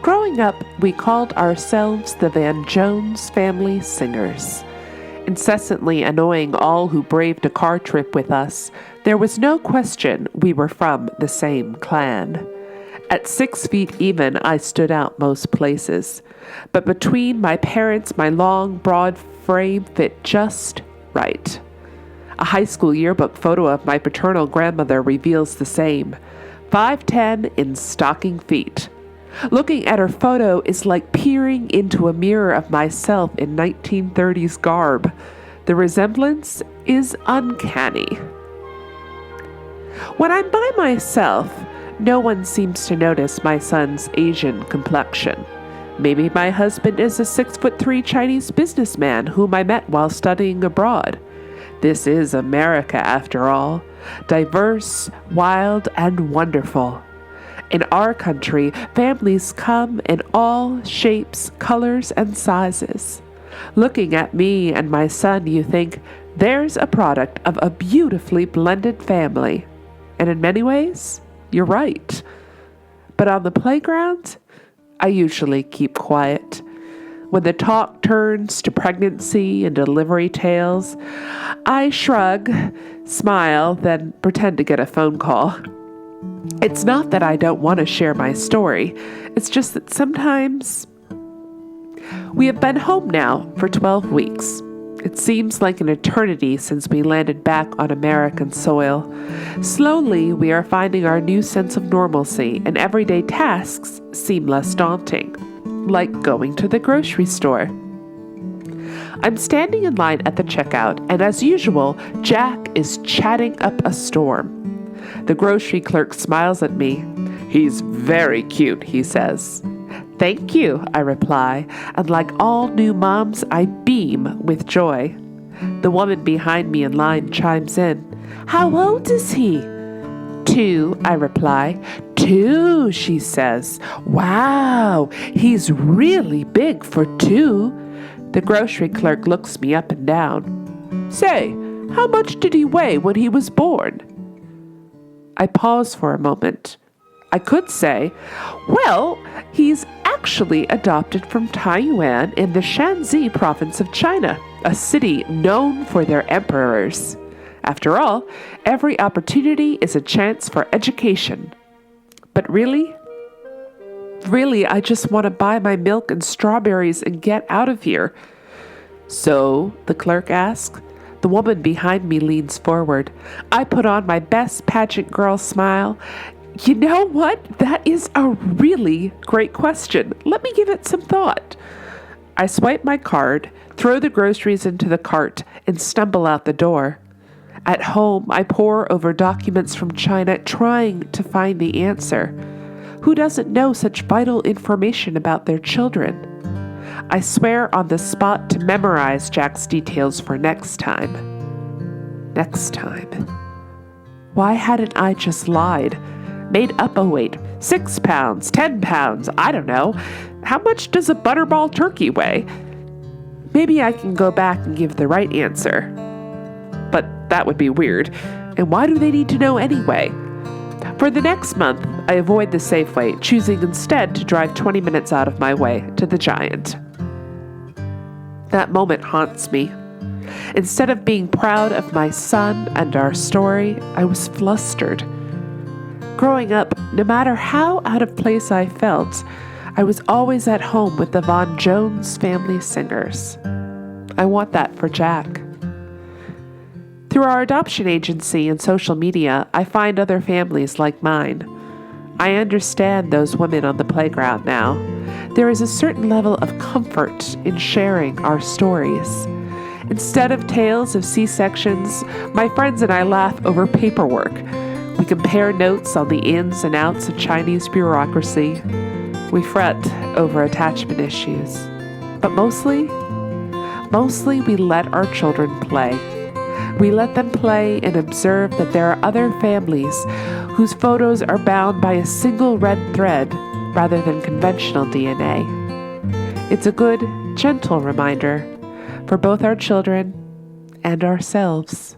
Growing up, we called ourselves the Van Jones Family Singers. Incessantly annoying all who braved a car trip with us, there was no question we were from the same clan. At 6 feet even, I stood out most places. But between my parents, my long, broad frame fit just right. A high school yearbook photo of my paternal grandmother reveals the same. 5'10" in stocking feet. Looking at her photo is like peering into a mirror of myself in 1930s garb. The resemblance is uncanny. When I'm by myself, no one seems to notice my son's Asian complexion. Maybe my husband is a 6'3" Chinese businessman whom I met while studying abroad. This is America, after all. Diverse, wild, and wonderful. In our country, families come in all shapes, colors, and sizes. Looking at me and my son, you think, there's a product of a beautifully blended family. And in many ways, you're right. But on the playground, I usually keep quiet. When the talk turns to pregnancy and delivery tales, I shrug, smile, then pretend to get a phone call. It's not that I don't want to share my story. It's just that sometimes we have been home now for 12 weeks. It seems like an eternity since we landed back on American soil. Slowly, we are finding our new sense of normalcy, and everyday tasks seem less daunting, like going to the grocery store. I'm standing in line at the checkout, and as usual, Jack is chatting up a storm. The grocery clerk smiles at me. "He's very cute," he says. "Thank you," I reply, and like all new moms, I beam with joy. The woman behind me in line chimes in. "How old is he?" "2," I reply. "2," she says. "Wow, he's really big for 2." The grocery clerk looks me up and down. "Say, how much did he weigh when he was born?" I pause for a moment. I could say, well, he's actually adopted from Taiyuan in the Shanxi province of China, a city known for their emperors. After all, every opportunity is a chance for education. But really, I just want to buy my milk and strawberries and get out of here. "So?" the clerk asks. The woman behind me leans forward. I put on my best pageant girl smile. "You know what? That is a really great question. Let me give it some thought." I swipe my card, throw the groceries into the cart, and stumble out the door. At home, I pore over documents from China, trying to find the answer. Who doesn't know such vital information about their children? I swear on the spot to memorize Jack's details for next time. Next time. Why hadn't I just lied? Made up a weight. 6 pounds, 10 pounds, I don't know. How much does a butterball turkey weigh? Maybe I can go back and give the right answer. But that would be weird. And why do they need to know anyway? For the next month, I avoid the Safeway, choosing instead to drive 20 minutes out of my way to the Giant. That moment haunts me. Instead of being proud of my son and our story, I was flustered. Growing up, no matter how out of place I felt, I was always at home with the Van Jones Family Singers. I want that for Jack. Through our adoption agency and social media, I find other families like mine. I understand those women on the playground now. There is a certain level of comfort in sharing our stories. Instead of tales of C-sections, my friends and I laugh over paperwork. We compare notes on the ins and outs of Chinese bureaucracy. We fret over attachment issues. But mostly we let our children play. We let them play and observe that there are other families whose photos are bound by a single red thread rather than conventional DNA. It's a good, gentle reminder for both our children and ourselves.